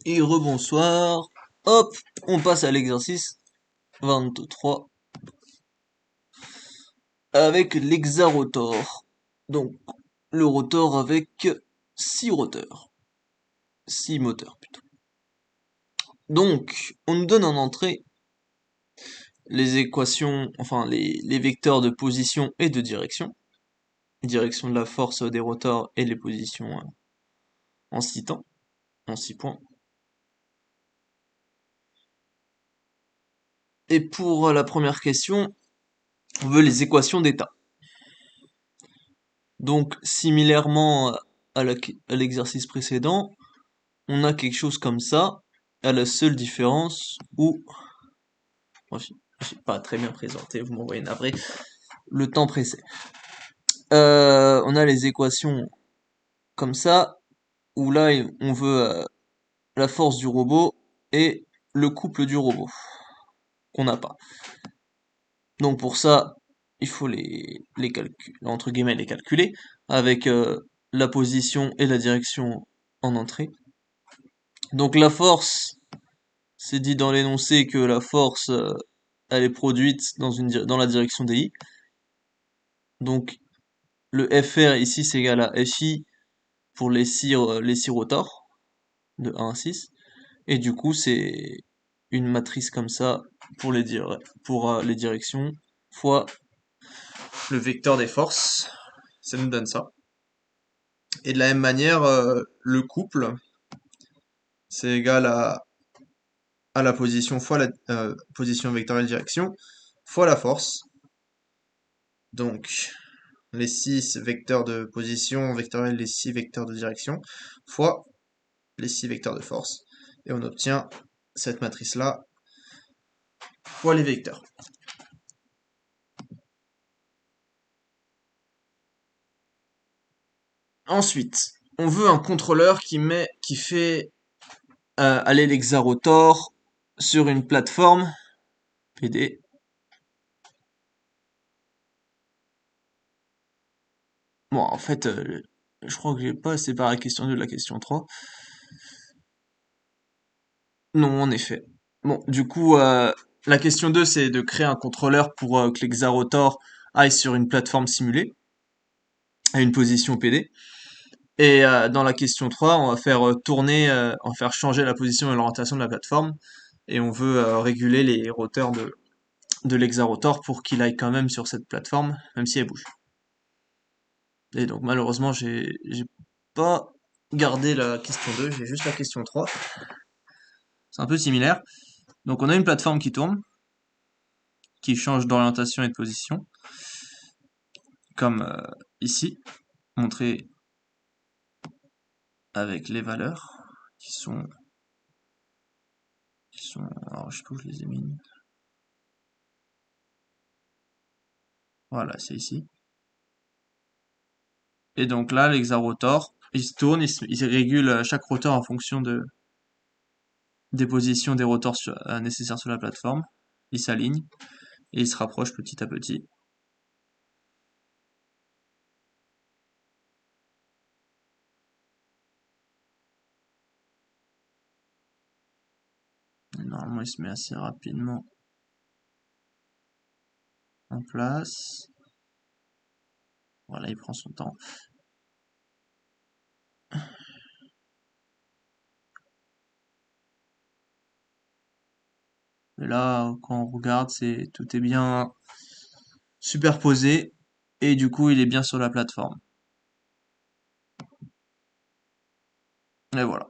Et rebonsoir. Hop, on passe à l'exercice 23 avec l'hexarotor. Donc, le rotor avec 6 roteurs. 6 moteurs plutôt. Donc, on nous donne en entrée les équations, enfin les vecteurs de position et de direction. Direction de la force des rotors et les positions en 6 temps, en 6 points. Et pour la première question, on veut les équations d'état. Donc, similairement à l'exercice précédent, on a quelque chose comme ça, à la seule différence où, moi j'ai pas très bien présenté, vous m'envoyez navré, le temps pressé. On a les équations comme ça, où là on veut la force du robot et le couple du robot, qu'on n'a pas. Donc pour ça, il faut les calculer, entre guillemets les calculer, avec la position et la direction en entrée. Donc la force, c'est dit dans l'énoncé que la force, elle est produite dans la direction des i. Donc le FR ici c'est égal à FI pour les 6 rotors, de 1 à 6. Et du coup c'est une matrice comme ça pour les directions, fois le vecteur des forces. Ça nous donne ça. Et de la même manière, le couple, c'est égal à la position fois la position vectorielle direction, fois la force. Donc, les 6 vecteurs de position vectorielle, les 6 vecteurs de direction, fois les 6 vecteurs de force. Et on obtient cette matrice-là, fois les vecteurs. Ensuite, on veut un contrôleur qui fait aller l'hexarotor sur une plateforme PD. Bon, en fait, je crois que j'ai pas séparé la question 2 de la question 3. Non, en effet. Bon, du coup, la question 2, c'est de créer un contrôleur pour que l'hexarotor aille sur une plateforme simulée, à une position PD. Et dans la question 3, on va faire on va faire changer la position et l'orientation de la plateforme. Et on veut réguler les roteurs de l'hexarotor pour qu'il aille quand même sur cette plateforme, même si elle bouge. Et donc malheureusement, j'ai pas gardé la question 2, j'ai juste la question 3. C'est un peu similaire. Donc on a une plateforme qui tourne, qui change d'orientation et de position, comme ici, montré avec les valeurs qui sont, alors je sais pas où je les ai mis. Voilà, c'est ici. Et donc là, l'hexarotor, il se tourne, il régule chaque rotor en fonction des positions des rotors nécessaires sur la plateforme. Il s'aligne et il se rapproche petit à petit. Normalement, il se met assez rapidement en place. Voilà, il prend son temps. Et là, quand on regarde, tout est bien superposé et du coup, il est bien sur la plateforme. Et voilà.